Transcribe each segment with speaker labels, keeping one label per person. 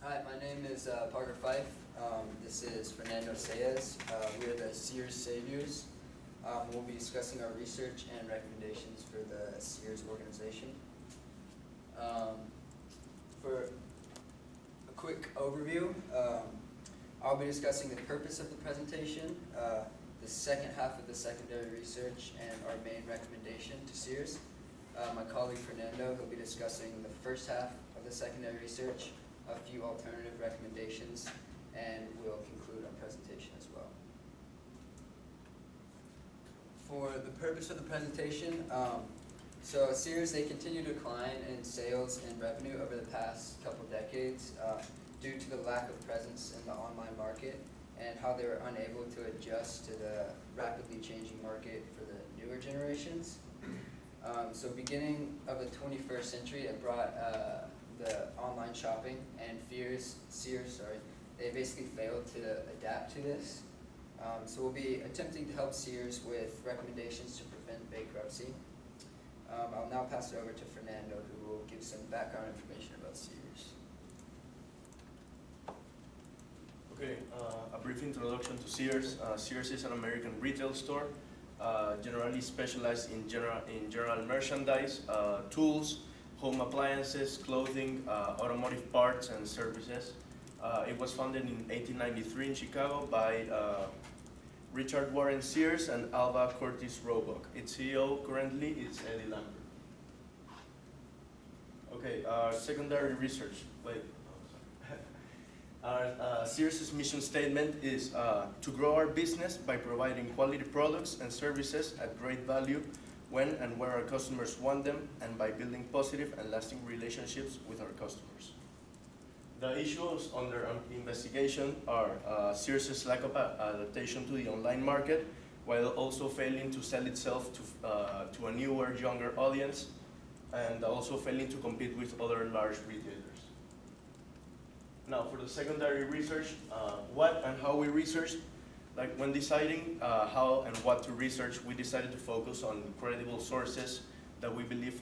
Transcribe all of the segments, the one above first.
Speaker 1: Hi, my name is Parker Fife. This is Fernando Sears. We are the Sears Saviors. We'll be discussing our research and recommendations for the Sears organization. For a quick overview, I'll be discussing the purpose of the presentation, the second half of the secondary research, and our main recommendation to Sears. My colleague Fernando will be discussing the first half of the secondary research, a few alternative recommendations, and we'll conclude our presentation as well. For the purpose of the presentation, so Sears, they continue to decline in sales and revenue over the past couple decades due to the lack of presence in the online market and how they were unable to adjust to the rapidly changing market for the newer generations. So beginning of the 21st century, it brought the online shopping, and Sears, they basically failed to adapt to this. So we'll be attempting to help Sears with recommendations to prevent bankruptcy. I'll now pass it over to Fernando, who will give some background information about Sears.
Speaker 2: Okay, a brief introduction to Sears. Sears is an American retail store, generally specialized in general merchandise, tools, home appliances, clothing, automotive parts, and services. It was founded in 1893 in Chicago by Richard Warren Sears and Alva Curtis Roebuck. Its CEO currently is Eddie Lambert. Okay, secondary research. Wait. Sears' mission statement is to grow our business by providing quality products and services at great value when and where our customers want them, and by building positive and lasting relationships with our customers. The issues under investigation are Sears' lack of adaptation to the online market, while also failing to sell itself to a newer, younger audience, and also failing to compete with other large retailers. Now, for the secondary research, what and how we researched. Like when deciding how and what to research, we decided to focus on credible sources that we believe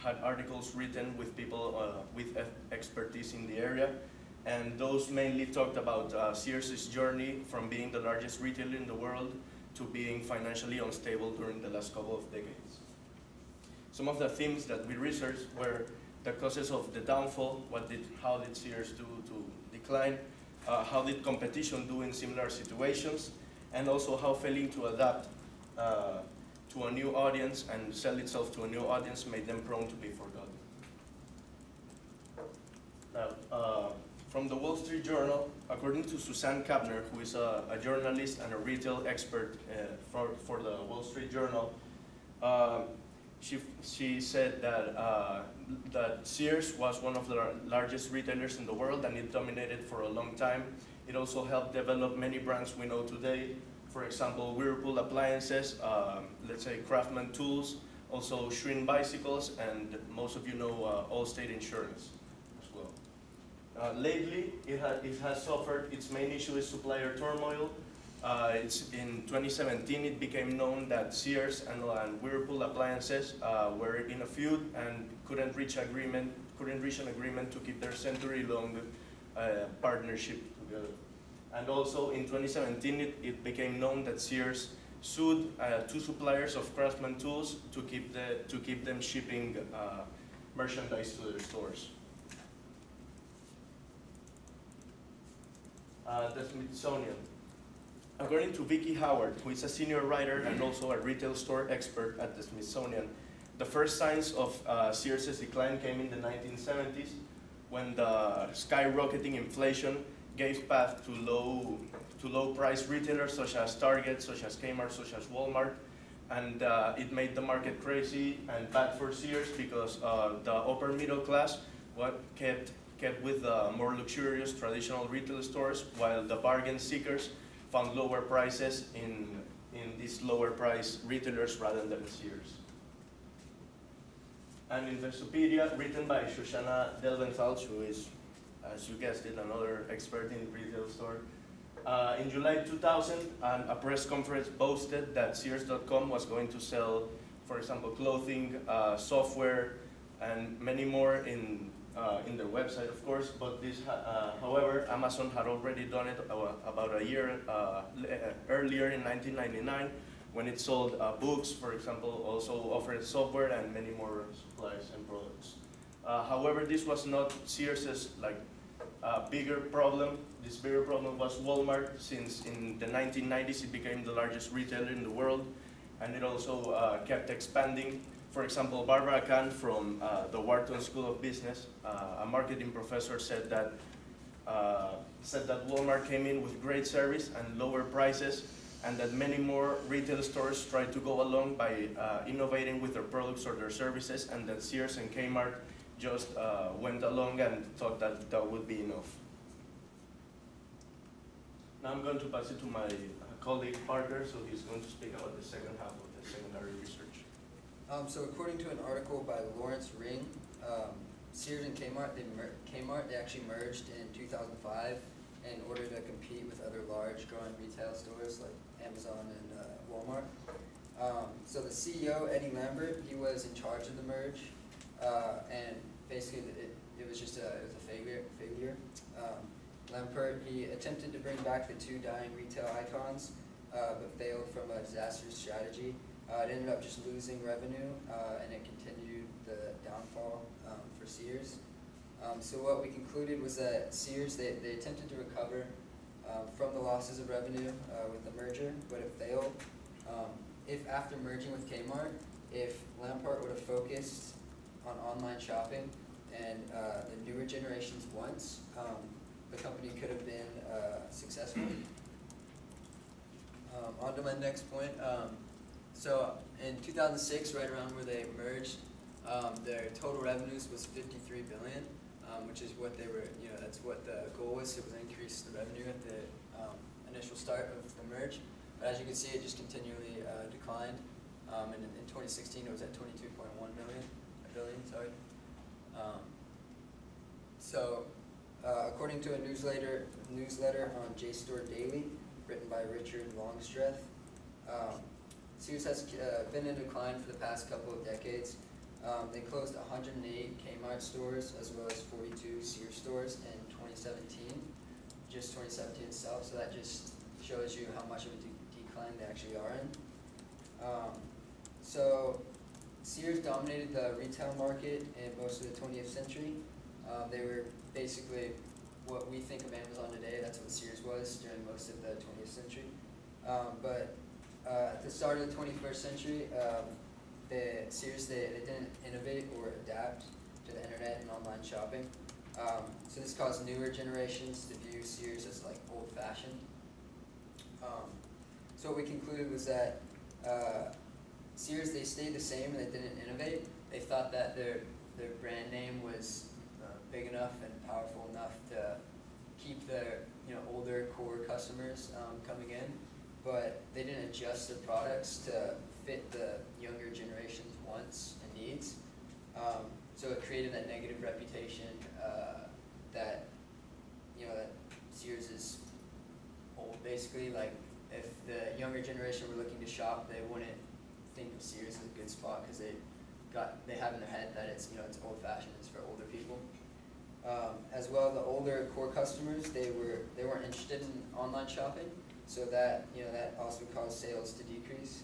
Speaker 2: had articles written with people with expertise in the area. And those mainly talked about Sears' journey from being the largest retailer in the world to being financially unstable during the last couple of decades. Some of the themes that we researched were the causes of the downfall, how did Sears do to decline, how did competition do in similar situations, and also how failing to adapt to a new audience and sell itself to a new audience made them prone to be forgotten. Now, from the Wall Street Journal, according to Suzanne Kapner, who is a journalist and a retail expert for the Wall Street Journal, she said that Sears was one of the largest retailers in the world, and it dominated for a long time. It also helped develop many brands we know today. For example, Whirlpool appliances, let's say Craftsman tools, also Schwinn bicycles, and most of you know Allstate insurance as well. Lately, it has suffered. Its main issue is supplier turmoil. In 2017, it became known that Sears and Whirlpool appliances were in a feud and couldn't reach an agreement to keep their century-long partnership together. And also in 2017, it became known that Sears sued two suppliers of Craftsman tools to keep them shipping merchandise to their stores. The Smithsonian. According to Vicky Howard, who is a senior writer and also a retail store expert at the Smithsonian, the first signs of Sears' decline came in the 1970s when the skyrocketing inflation gave path to low-price retailers such as Target, such as Kmart, such as Walmart, and it made the market crazy and bad for Sears because the upper middle class kept with the more luxurious traditional retail stores, while the bargain seekers found lower prices in these lower price retailers rather than Sears. And Investopedia, written by Shoshana Delventhal, who is, as you guessed it, another expert in retail store. In July 2000, a press conference boasted that Sears.com was going to sell, for example, clothing, software, and many more in in their website, of course, but however, Amazon had already done it about a year earlier in 1999 when it sold books, for example, also offered software and many more supplies and products. However, this was not Sears's bigger problem. This bigger problem was Walmart, since in the 1990s it became the largest retailer in the world, and it also kept expanding. For example, Barbara Kahn from the Wharton School of Business, a marketing professor, said that Walmart came in with great service and lower prices, and that many more retail stores tried to go along by innovating with their products or their services, and that Sears and Kmart just went along and thought that that would be enough. Now I'm going to pass it to my colleague Parker, so he's going to speak about the second half of the secondary research.
Speaker 1: So according to an article by Lawrence Ring, Sears and Kmart, they actually merged in 2005 in order to compete with other large growing retail stores like Amazon and Walmart. So the CEO, Eddie Lambert, he was in charge of the merge, and basically it was just a failure. Lambert, he attempted to bring back the two dying retail icons, but failed from a disastrous strategy. It ended up just losing revenue, and it continued the downfall for Sears. So what we concluded was that Sears, they attempted to recover from the losses of revenue with the merger, but it failed. If after merging with Kmart, if Lampart would have focused on online shopping and the newer generations wants, the company could have been successful. On to my next point. So in 2006, right around where they merged, their total revenues was $53 billion, which is what they were, that's what the goal was. It was to increase the revenue at the initial start of the merge. But as you can see, it just continually declined. And in 2016, it was at 22.1 billion. So according to a newsletter on JSTOR Daily, written by Richard Longstreth, Sears has been in decline for the past couple of decades. They closed 108 Kmart stores as well as 42 Sears stores in 2017, just 2017 itself, so that just shows you how much of a decline they actually are in. So Sears dominated the retail market in most of the 20th century. They were basically what we think of Amazon today. That's what Sears was during most of the 20th century. But at the start of the 21st century, Sears, they didn't innovate or adapt to the internet and online shopping. So this caused newer generations to view Sears as like old-fashioned. So what we concluded was that Sears, they stayed the same and they didn't innovate. They thought that their brand name was big enough and powerful enough to keep their older core customers coming in, but they didn't adjust their products to fit the younger generation's wants and needs. So it created that negative reputation that that Sears is old. Basically, like if the younger generation were looking to shop, they wouldn't think of Sears as a good spot because they have in their head that it's it's old-fashioned, it's for older people. As well, the older core customers, they weren't interested in online shopping, so that that also caused sales to decrease.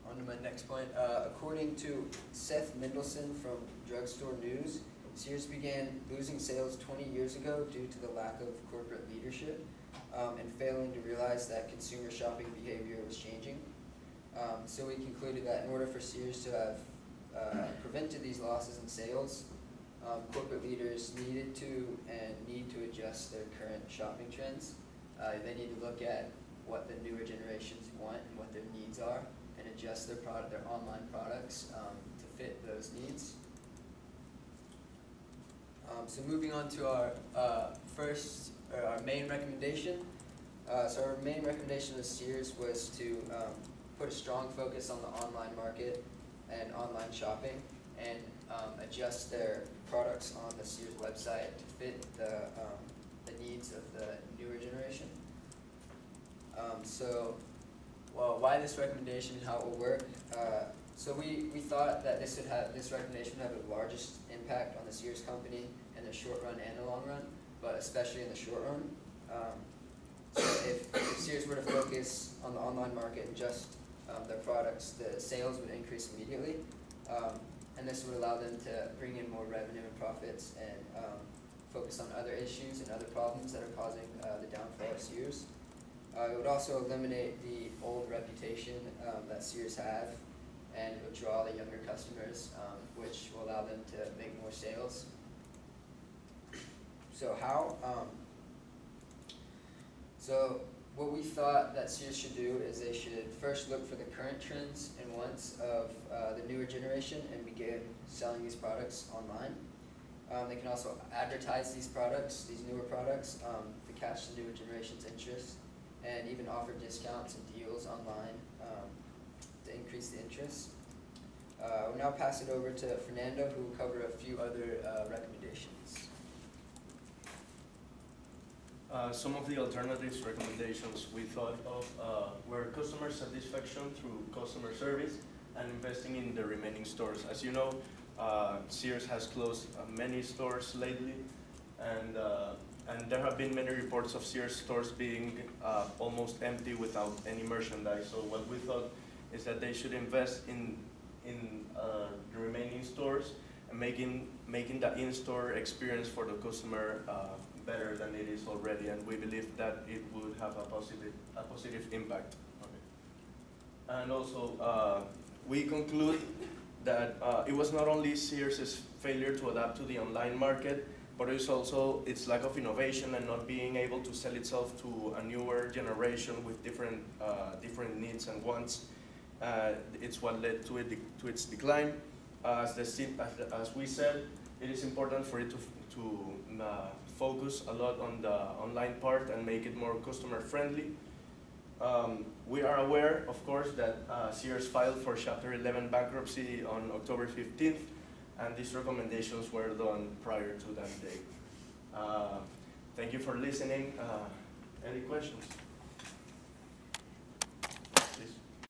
Speaker 1: On to my next point. According to Seth Mendelson from Drugstore News, Sears began losing sales 20 years ago due to the lack of corporate leadership and failing to realize that consumer shopping behavior was changing. So we concluded that in order for Sears to have prevented these losses in sales, corporate leaders needed to and need to adjust their current shopping trends. They need to look at what the newer generations want and what their needs are, and adjust their online products to fit those needs. So moving on to our our main recommendation. So our main recommendation of Sears was to put a strong focus on the online market and online shopping, and adjust their products on the Sears website to fit the needs of the newer generation. Why this recommendation and how it will work. So we thought that this recommendation would have the largest impact on the Sears company in the short run and the long run, but especially in the short run. So if Sears were to focus on the online market and just their products, the sales would increase immediately, and this would allow them to bring in more revenue and profits and focus on other issues and other problems that are causing the downfall of Sears. It would also eliminate the old reputation that Sears have, and it would draw the younger customers, which will allow them to make more sales. So how? So what we thought that Sears should do is they should first look for the current trends and wants of the newer generation and begin selling these products online. They can also advertise these products, these newer products, to catch the newer generation's interest, and even offer discounts and deals online to increase the interest. We'll now pass it over to Fernando, who will cover a few other recommendations.
Speaker 2: Some of the alternatives recommendations we thought of were customer satisfaction through customer service and investing in the remaining stores. As you know, Sears has closed many stores lately, and there have been many reports of Sears stores being almost empty without any merchandise. So what we thought is that they should invest in the remaining stores and making the in-store experience for the customer better than it is already, and we believe that it would have a positive impact on it. And also, we conclude that it was not only Sears' failure to adapt to the online market, but it's also its lack of innovation and not being able to sell itself to a newer generation with different needs and wants. It's what led to its decline. As we said, it is important for it to focus a lot on the online part and make it more customer friendly. We are aware, of course, that Sears filed for Chapter 11 bankruptcy on October 15th, and these recommendations were done prior to that date. Thank you for listening. Any questions?